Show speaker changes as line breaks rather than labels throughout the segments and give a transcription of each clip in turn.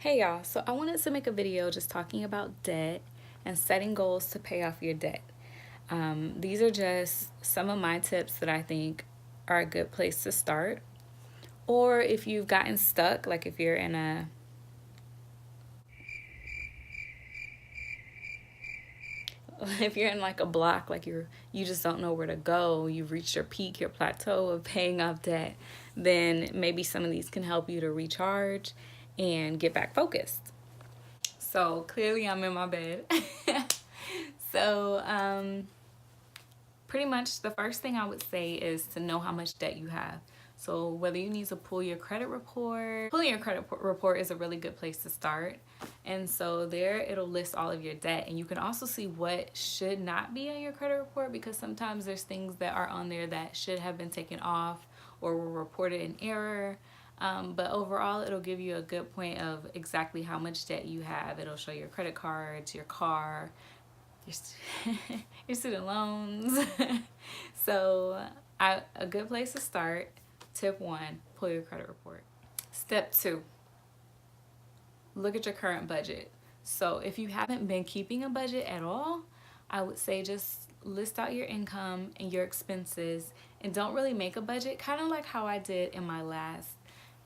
Hey y'all, so I wanted to make a video just talking about debt and setting goals to pay off your debt. These are just some of my tips that I think are a good place to start. Or if you've gotten stuck, like if you're in like a block, like you just don't know where to go, you've reached your peak, your plateau of paying off debt, then maybe some of these can help you to recharge and get back focused. So clearly I'm in my bed. So pretty much the first thing I would say is to know how much debt you have. So whether you need to pull your credit report, pulling your credit report is a really good place to start. And so there it'll list all of your debt, and you can also see what should not be on your credit report, because sometimes there's things that are on there that should have been taken off or were reported in error. But overall, it'll give you a good point of exactly how much debt you have. It'll show your credit cards, your car, your student loans. So a good place to start, tip 1, pull your credit report. Step 2, look at your current budget. So if you haven't been keeping a budget at all, I would say just list out your income and your expenses and don't really make a budget, kind of like how I did in my last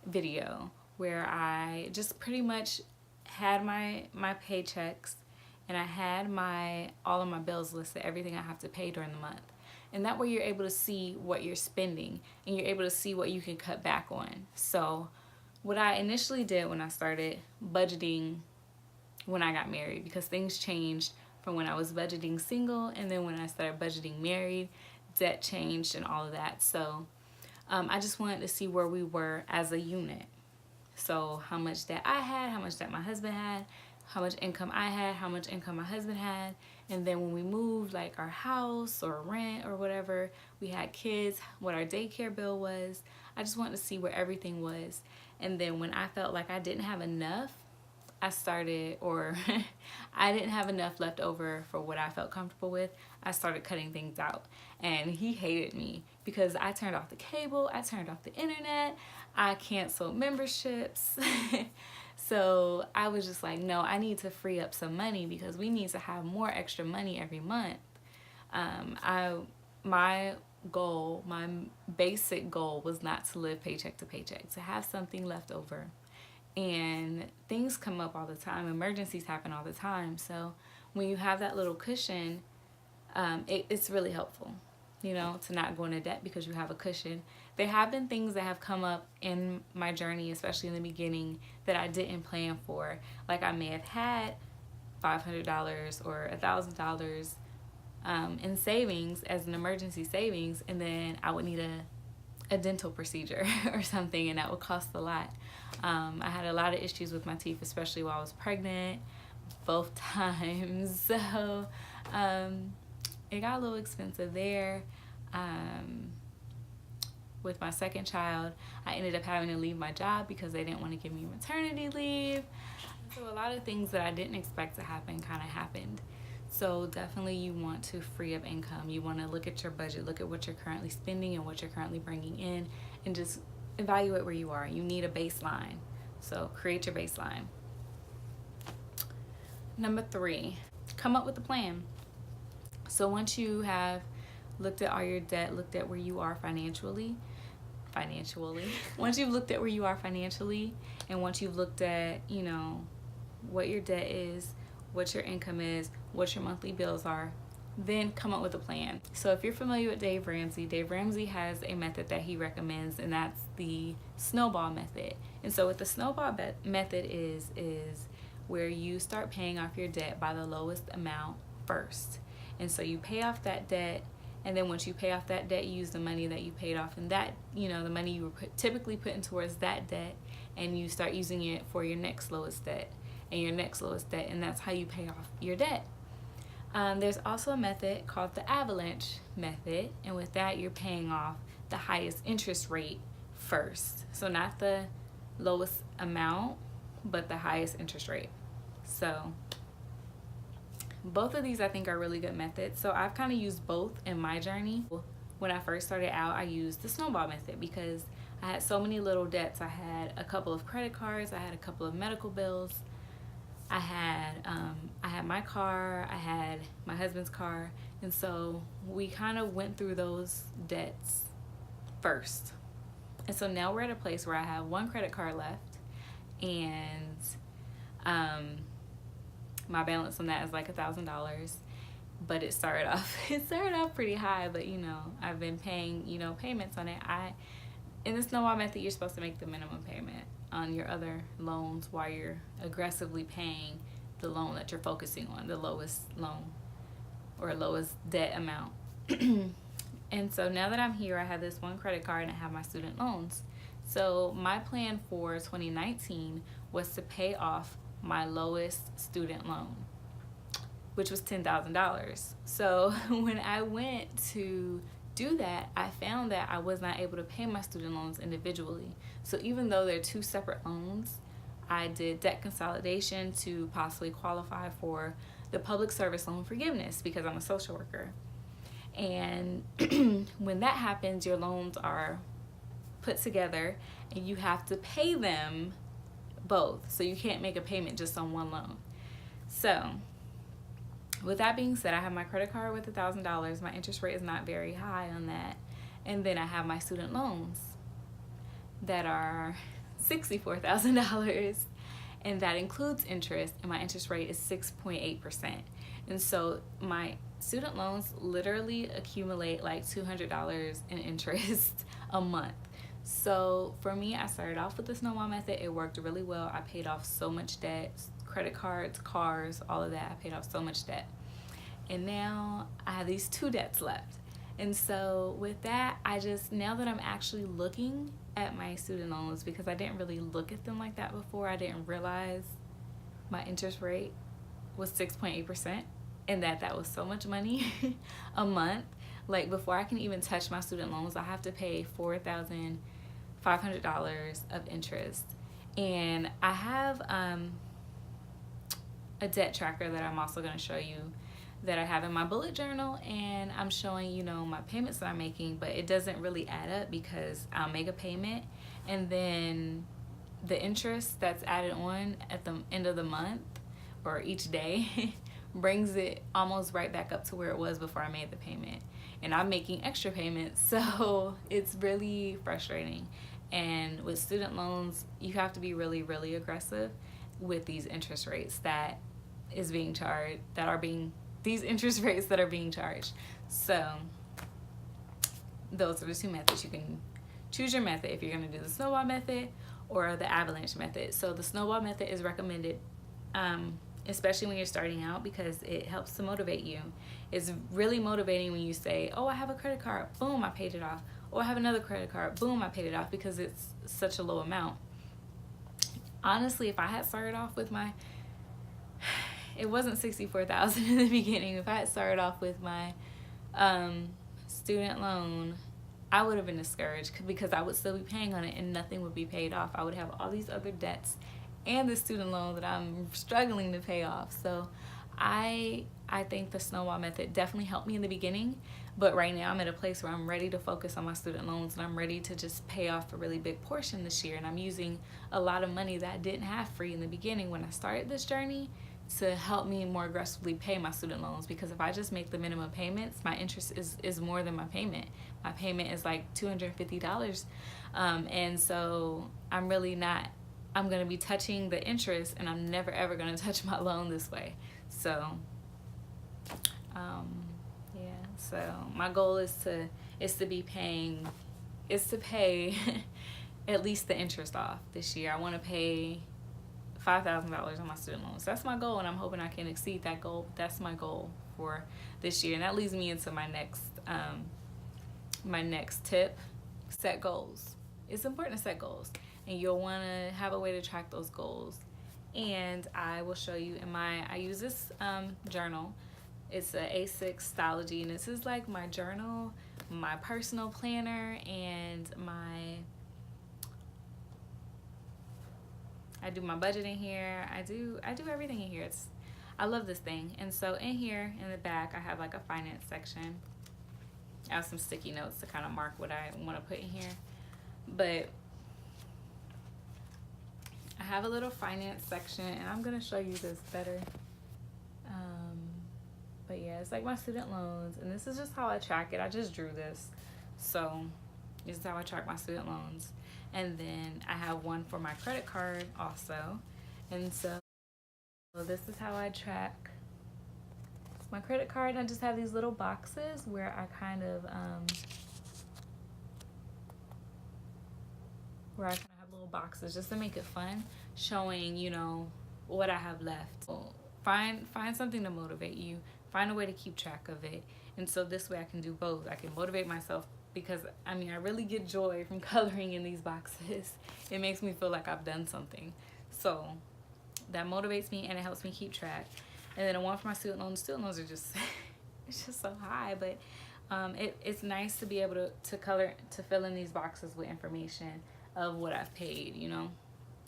video, where I just pretty much had my paychecks and I had all of my bills listed, everything I have to pay during the month. And that way you're able to see what you're spending and you're able to see what you can cut back on. So what I initially did when I started budgeting when I got married, because things changed from when I was budgeting single and then when I started budgeting married, debt changed and all of that. So I just wanted to see where we were as a unit. So how much debt I had, how much debt my husband had, how much income I had, how much income my husband had. And then when we moved, like our house or rent or whatever, we had kids, what our daycare bill was. I just wanted to see where everything was. And then when I felt like I didn't have enough, I didn't have enough left over for what I felt comfortable with, I started cutting things out. And he hated me because I turned off the cable, I turned off the internet, I canceled memberships. So I was just like, no, I need to free up some money because we need to have more extra money every month. My basic goal was not to live paycheck to paycheck, to have something left over. And things come up all the time, emergencies happen all the time. So when you have that little cushion, it's really helpful, to not go into debt because you have a cushion. There have been things that have come up in my journey, especially in the beginning, that I didn't plan for. Like I may have had $500 or $1,000 in savings as an emergency savings, and then I would need a dental procedure or something, and that would cost a lot. I had a lot of issues with my teeth, especially while I was pregnant, both times. So it got a little expensive there. With my second child, I ended up having to leave my job because they didn't want to give me maternity leave. So a lot of things that I didn't expect to happen kind of happened. So definitely you want to free up income. You want to look at your budget, look at what you're currently spending and what you're currently bringing in, and just evaluate where you are. You need a baseline. So create your baseline. Number 3, come up with a plan. So once you have looked at all your debt, looked at where you are financially, once you've looked at where you are financially, and once you've looked at, what your debt is, what your income is, what your monthly bills are, then come up with a plan. So if you're familiar with Dave Ramsey has a method that he recommends, and that's the snowball method. And so what the snowball method is where you start paying off your debt by the lowest amount first. And so you pay off that debt, and then once you pay off that debt, you use the money that you paid off and that, the money you were typically putting towards that debt, and you start using it for your next lowest debt and your next lowest debt, and that's how you pay off your debt. There's also a method called the avalanche method, and with that you're paying off the highest interest rate first. So not the lowest amount, but the highest interest rate. So both of these I think are really good methods. So I've kind of used both in my journey. When I first started out, I used the snowball method because I had so many little debts. I had a couple of credit cards, I had a couple of medical bills, I had my car, I had my husband's car, and so we kind of went through those debts first. And so now we're at a place where I have one credit card left, and my balance on that is like $1,000. But it started off pretty high, but I've been paying payments on it. In the snowball method, you're supposed to make the minimum payment on your other loans while you're aggressively paying the loan that you're focusing on, the lowest loan or lowest debt amount. And so now that I'm here, I have this one credit card and I have my student loans. So my plan for 2019 was to pay off my lowest student loan, which was $10,000. So when I went to do that, I found that I was not able to pay my student loans individually. So even though they're two separate loans, I did debt consolidation to possibly qualify for the public service loan forgiveness because I'm a social worker. And when that happens, your loans are put together and you have to pay them both. So you can't make a payment just on one loan. So with that being said, I have my credit card with $1,000. My interest rate is not very high on that. And then I have my student loans that are $64,000, and that includes interest, and my interest rate is 6.8%. And so my student loans literally accumulate like $200 in interest a month. So for me, I started off with the snowball method. It worked really well. I paid off so much debt, credit cards, cars, all of that. I paid off so much debt. And now I have these two debts left. And so with that, now that I'm actually looking at my student loans, because I didn't really look at them like that before, I didn't realize my interest rate was 6.8% and that was so much money a month. Like before I can even touch my student loans, I have to pay $4,500 of interest. And I have a debt tracker that I'm also going to show you that I have in my bullet journal, and I'm showing my payments that I'm making, but it doesn't really add up because I'll make a payment and then the interest that's added on at the end of the month or each day brings it almost right back up to where it was before I made the payment, and I'm making extra payments, so it's really frustrating. And with student loans, you have to be really, really aggressive with these interest rates that are being charged. So those are the two methods. You can choose your method if you're going to do the snowball method or the avalanche method. So the snowball method is recommended, especially when you're starting out, because it helps to motivate you. It's really motivating when you say, oh, I have a credit card, boom, I paid it off. Or I have another credit card, boom, I paid it off, because it's such a low amount. Honestly, if I had started off with it wasn't $64,000 in the beginning. If I had started off with my student loan, I would have been discouraged because I would still be paying on it and nothing would be paid off. I would have all these other debts and the student loan that I'm struggling to pay off. So I think the snowball method definitely helped me in the beginning, but right now I'm at a place where I'm ready to focus on my student loans and I'm ready to just pay off a really big portion this year. And I'm using a lot of money that I didn't have free in the beginning when I started this journey to help me more aggressively pay my student loans, because if I just make the minimum payments, my interest is more than my payment. My payment is like $250, and so I'm going to be touching the interest, and I'm never ever going to touch my loan this way. So so my goal is to pay at least the interest off this year. I want to pay $5,000 on my student loans. That's my goal, and I'm hoping I can exceed that goal. That's my goal for this year, and that leads me into my next tip: set goals. It's important to set goals, and you'll want to have a way to track those goals. And I will show you I use this journal. It's a A6 Stylogy, and this is like my journal, my personal planner, and I do my budget in here. I do everything in here. I love this thing. And so in here in the back, I have like a finance section. I have some sticky notes to kind of mark what I want to put in here. But I have a little finance section, and I'm gonna show you this better. But yeah, it's like my student loans, and this is just how I track it. I just drew this, so this is how I track my student loans. And then I have one for my credit card also, and so this is how I track my credit card. And I just have these little boxes where I kind of have little boxes just to make it fun, showing, you know, what I have left. So find something to motivate you. Find a way to keep track of it. And so this way I can do both. I can motivate myself because, I mean, I really get joy from coloring in these boxes. It makes me feel like I've done something. So that motivates me, and it helps me keep track. And then the one for my student loans are just, it's just so high. But it's nice to be able to color, to fill in these boxes with information of what I've paid, you know.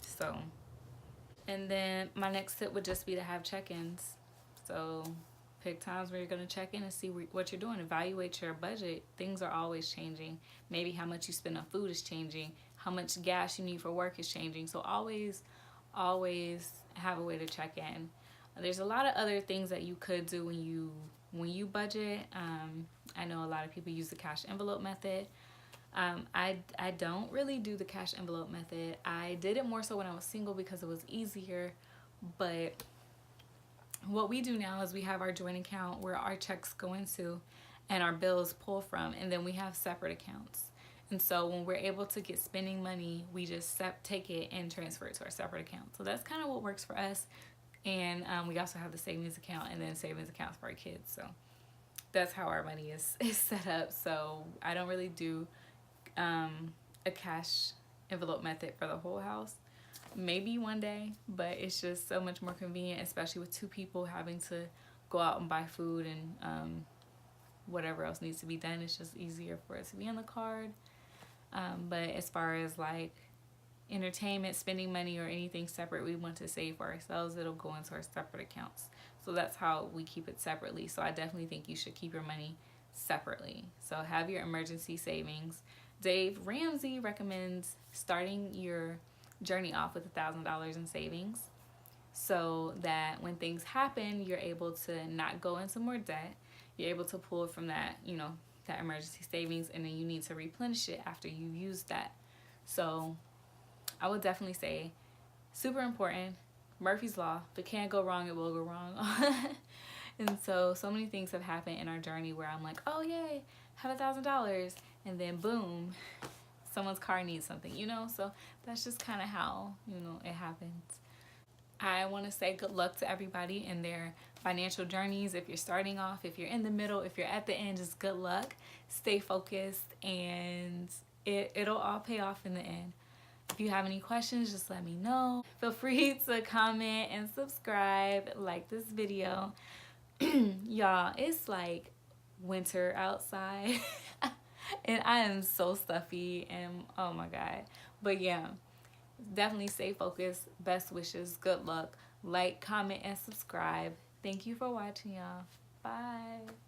So, and then my next tip would just be to have check-ins. So pick times where you're going to check in and see what you're doing. Evaluate your budget. Things are always changing. Maybe how much you spend on food is changing. How much gas you need for work is changing. So always have a way to check in. There's a lot of other things that you could do when you budget. I know a lot of people use the cash envelope method. I don't really do the cash envelope method. I did it more so when I was single because it was easier. But what we do now is we have our joint account where our checks go into and our bills pull from, and then we have separate accounts. And so when we're able to get spending money, we just take it and transfer it to our separate account. So that's kind of what works for us. And we also have the savings account and then savings accounts for our kids. So that's how our money is set up. So I don't really do a cash envelope method for the whole house. Maybe one day, but it's just so much more convenient, especially with two people having to go out and buy food and whatever else needs to be done. It's just easier for it to be on the card. But as far as like entertainment, spending money, or anything separate we want to save for ourselves, it'll go into our separate accounts. So that's how we keep it separately. So I definitely think you should keep your money separately. So have your emergency savings. Dave Ramsey recommends starting your journey off with $1,000 in savings, so that when things happen, you're able to not go into more debt. You're able to pull from that, you know, that emergency savings, and then you need to replenish it after you've used that. So I would definitely say super important. Murphy's Law. If it can't go wrong, it will go wrong. And so many things have happened in our journey where I'm like, oh yay, have $1,000, and then boom, someone's car needs something, you know. So that's just kind of how, you know, it happens. I want to say good luck to everybody in their financial journeys. If you're starting off, if you're in the middle, if you're at the end, just good luck. Stay focused, and it'll all pay off in the end. If you have any questions, just let me know. Feel free to comment and subscribe, like this video. Y'all, it's like winter outside and I am so stuffy, and oh my god. But yeah, definitely stay focused. Best wishes, good luck. Like, comment, and subscribe. Thank you for watching, y'all. Bye.